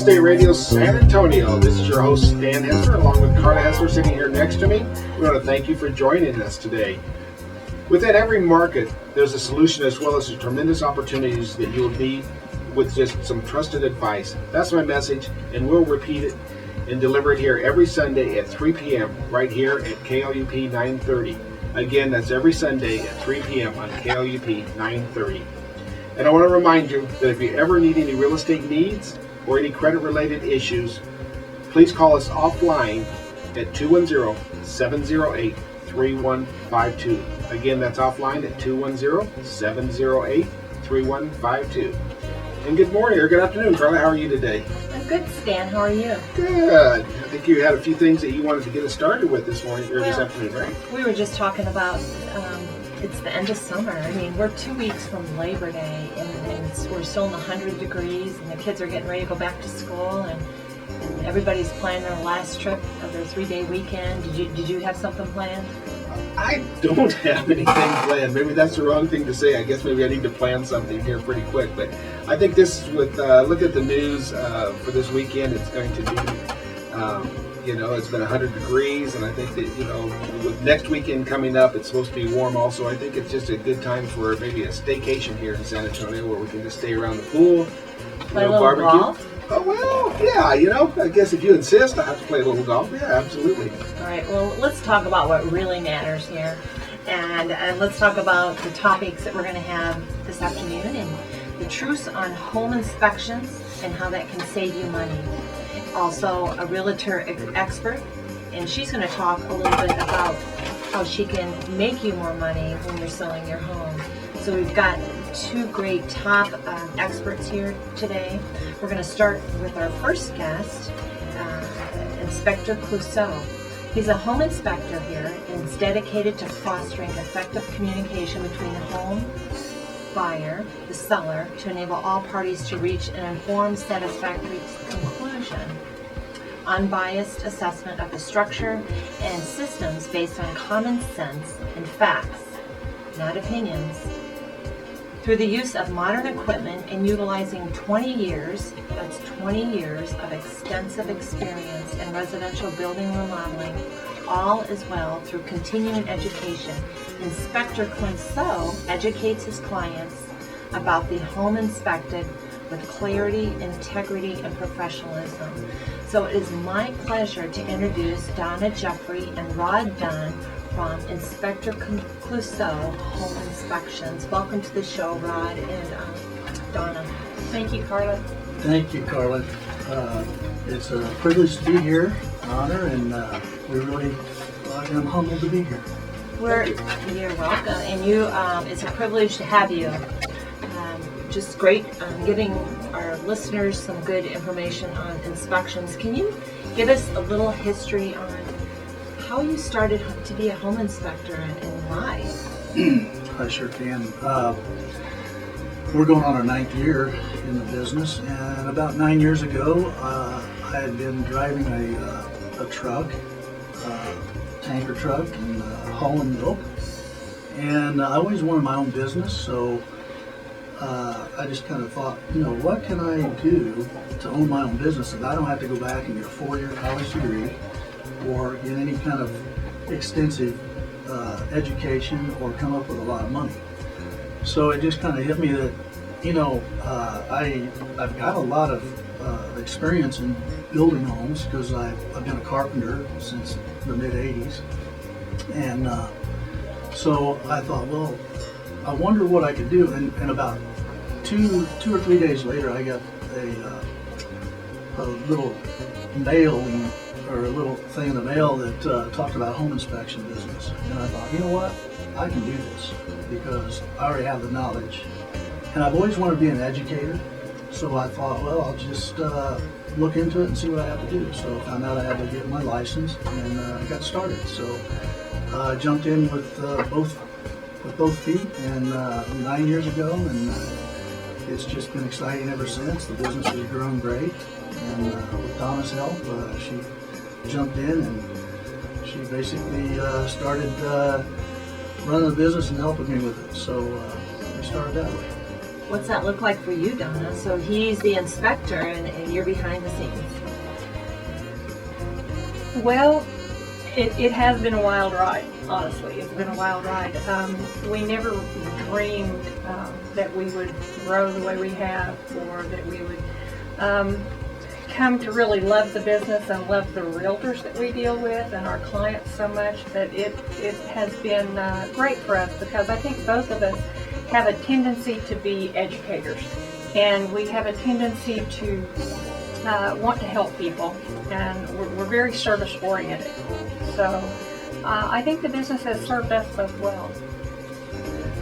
Estate Radio San Antonio. This is your host, Stan Hessler, along with Carla Hessler sitting here next to me. We want to thank you for joining us today. Within every market, there's a solution as well as the tremendous opportunities that you will need with just some trusted advice. That's my message, and we'll repeat it and deliver it here every Sunday at 3 p.m. right here at KLUP 930. Again, that's every Sunday at 3 p.m. on KLUP 930. And I want to remind you that if you ever need any real estate needs or any credit-related issues, please call us offline at 210-708-3152. Again, that's offline at 210-708-3152. And good morning or good afternoon, Carla. How are you today? I'm good, Stan. How are you? Good. I think you had a few things that you wanted to get us started with this morning or this afternoon, right? We were just talking about it's the end of summer. I mean, we're 2 weeks from Labor Day, and we're still in the 100 degrees, and the kids are getting ready to go back to school, and everybody's planning their last trip of their 3-day weekend. Did you have something planned? I don't have anything planned. Maybe that's the wrong thing to say. I guess maybe I need to plan something here pretty quick. But I think this, with look at the news for this weekend, it's going to be, it's been 100 degrees, and I think that, with next weekend coming up, it's supposed to be warm also. I think it's just a good time for maybe a staycation here in San Antonio where we can just stay around the pool, play a little barbecue. Golf? Oh, well, yeah, I guess if you insist, I have to play a little golf. Yeah, absolutely. All right, well, let's talk about what really matters here. And let's talk about the topics that we're going to have this afternoon, and the truths on home inspections and how that can save you money. Also, a realtor expert, and she's going to talk a little bit about how she can make you more money when you're selling your home. So we've got two great top experts here today. We're going to start with our first guest, Inspector Clouseau. He's a home inspector here and is dedicated to fostering effective communication between the home buyer, the seller, to enable all parties to reach an informed, satisfactory conclusion. Unbiased assessment of the structure and systems based on common sense and facts, not opinions. Through the use of modern equipment and utilizing 20 years of extensive experience in residential building remodeling, all as well through continuing education, Inspector Clouseau educates his clients about the home inspected with clarity, integrity, and professionalism. So it is my pleasure to introduce Donna Jeffrey and Rod Dunn from Inspector Clouseau Home Inspections. Welcome to the show, Rod and Donna. Thank you, Carla. Thank you, Carla. It's a privilege to be here, an honor, and I'm humbled to be here. You're welcome, and it's a privilege to have you. Just great giving our listeners some good information on inspections. Can you give us a little history on how you started to be a home inspector and why? I sure can. We're going on our 9th year in the business, and about 9 years ago, I had been driving a truck, tanker truck, and hauling milk, and I always wanted my own business, so I just kind of thought, what can I do to own my own business and I don't have to go back and get a 4-year college degree or get any kind of extensive education or come up with a lot of money. So it just kind of hit me that, I've got a lot of experience in building homes because I've been a carpenter since the mid-'80s. And so I thought, well, I wonder what I could do. And about two or 3 days later, I got a little mailing or a little thing in the mail that talked about home inspection business. And I thought, you know what, I can do this because I already have the knowledge. And I've always wanted to be an educator. So I thought, well, I'll just look into it and see what I have to do. So I found out I had to get my license and I got started. So I jumped in with both feet and 9 years ago, and it's just been exciting ever since. The business has grown great, and with Donna's help, she jumped in and she basically started running the business and helping me with it. So we started that way. what's that look like for you, Donna? So he's the inspector and you're behind the scenes. Well, it has been a wild ride, honestly. It's been a wild ride. We never dreamed that we would grow the way we have, or that we would come to really love the business and love the realtors that we deal with and our clients so much that it has been great for us, because I think both of us have a tendency to be educators, and we have a tendency to want to help people, and we're very service oriented. So I think the business has served us both well.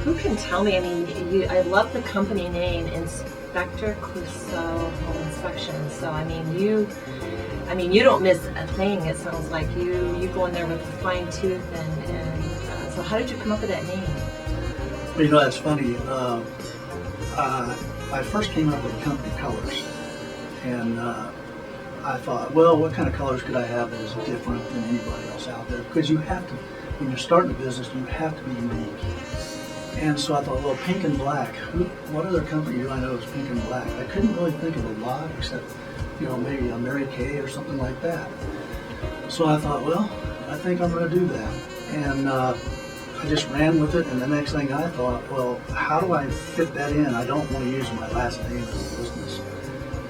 Who can tell me? I mean, I love the company name, Inspector Clouseau Home Inspection. So I mean, you don't miss a thing. It sounds like you go in there with a fine tooth, and so how did you come up with that name? Well, you know, that's funny. I first came up with company colors, and I thought, well, what kind of colors could I have that is different than anybody else out there? Because you have to, when you're starting a business, you have to be unique. And so I thought, well, pink and black. What other company do I know is pink and black? I couldn't really think of a lot, except, maybe a Mary Kay or something like that. So I thought, well, I think I'm going to do that. And I just ran with it. And the next thing I thought, well, how do I fit that in? I don't want to use my last name in the business.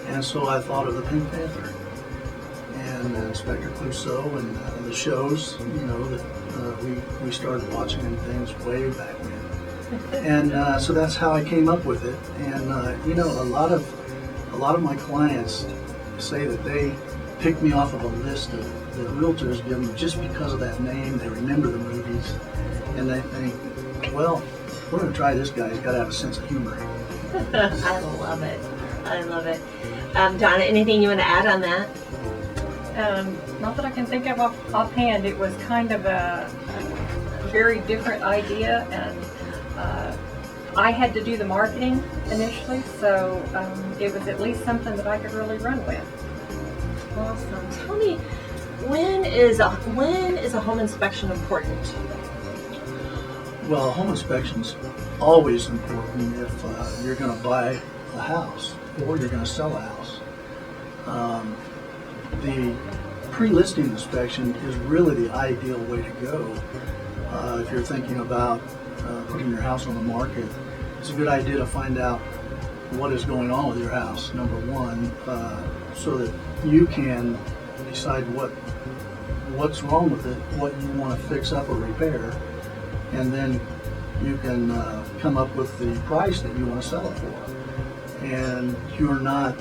And so I thought of the Pink Panther and Inspector Clouseau, and the shows, that we started watching and things way back then. And so that's how I came up with it. And a lot of my clients say that they pick me off of a list that realtors give them just because of that name. They remember the movies, and they think, well, we're going to try this guy. He's got to have a sense of humor. I love it. I love it. Donna, anything you want to add on that? Not that I can think of offhand. It was kind of a very different idea, and I had to do the marketing initially, so it was at least something that I could really run with. Awesome. Tell me, when is a home inspection important? Well, home inspection's always important if you're going to buy a house or you're going to sell a house. The pre-listing inspection is really the ideal way to go. If you're thinking about putting your house on the market, it's a good idea to find out what is going on with your house, number one, so that you can decide what's wrong with it, what you want to fix up or repair, and then you can come up with the price that you want to sell it for. And you're not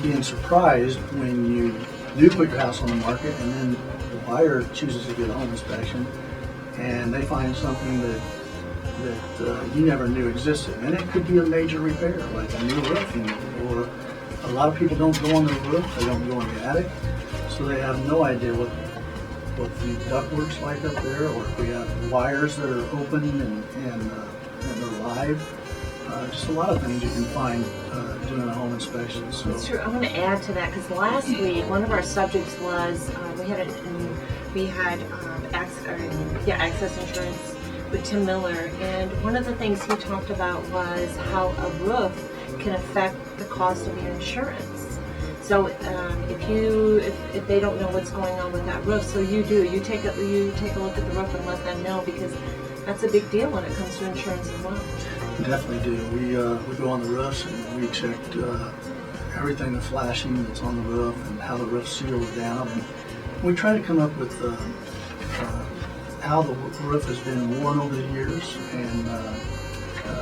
being surprised when you do put your house on the market and then the buyer chooses to get a home inspection and they find something that you never knew existed. And it could be a major repair, like a new roofing, or a lot of people don't go on the roof, they don't go in the attic, so they have no idea what the ductwork's like up there, or if we have wires that are open and they're live. Just a lot of things you can find doing a home inspection. So that's true. I want to add to that, because last week one of our subjects was we had access insurance with Tim Miller, and one of the things he talked about was how a roof can affect the cost of your insurance. So if they don't know what's going on with that roof, so you take a look at the roof and let them know, because that's a big deal when it comes to insurance as well. We definitely do. We go on the roofs and we check everything, the flashing that's on the roof and how the roof seals down. And we try to come up with how the roof has been worn over the years, and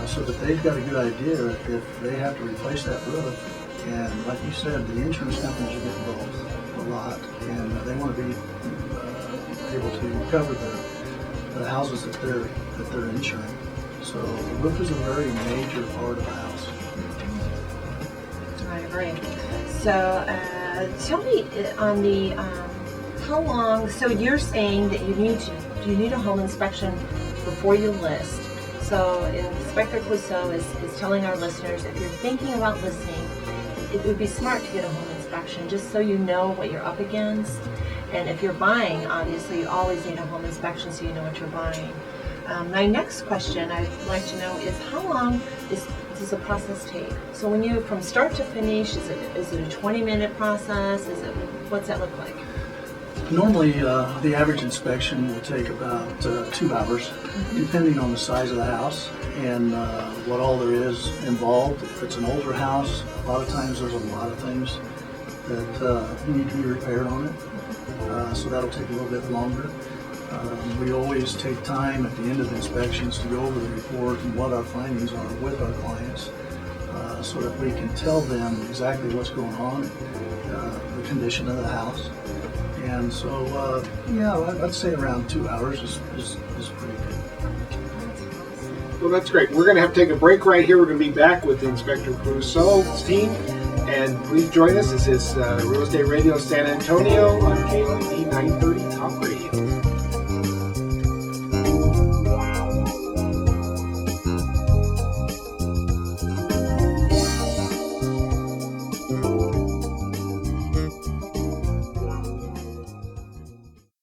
so that they've got a good idea if they have to replace that roof. And like you said, the insurance companies are getting involved a lot, and they want to be able to cover the houses that they're insuring. So the roof is a very major part of the house. I agree. So tell me on the how long. So you're saying that you need a home inspection before you list. So Inspector Clouseau is telling our listeners, if you're thinking about listing, it would be smart to get a home inspection just so you know what you're up against. And if you're buying, obviously you always need a home inspection so you know what you're buying. My next question I'd like to know is how long does the process take? So when you, from start to finish, is it a 20-minute process? What's that look like? Normally, the average inspection will take about 2 hours, depending on the size of the house and what all there is involved. If it's an older house, a lot of times there's a lot of things that need to be repaired on it, so that'll take a little bit longer. We always take time at the end of the inspections to go over the report and what our findings are with our clients, so that we can tell them exactly what's going on, the condition of the house. And so, yeah, I'd say around 2 hours is pretty good. Well, that's great. We're going to have to take a break right here. We're going to be back with Inspector Clouseau's team. And please join us. This is Real Estate Radio San Antonio on KLED 930 Talk Radio.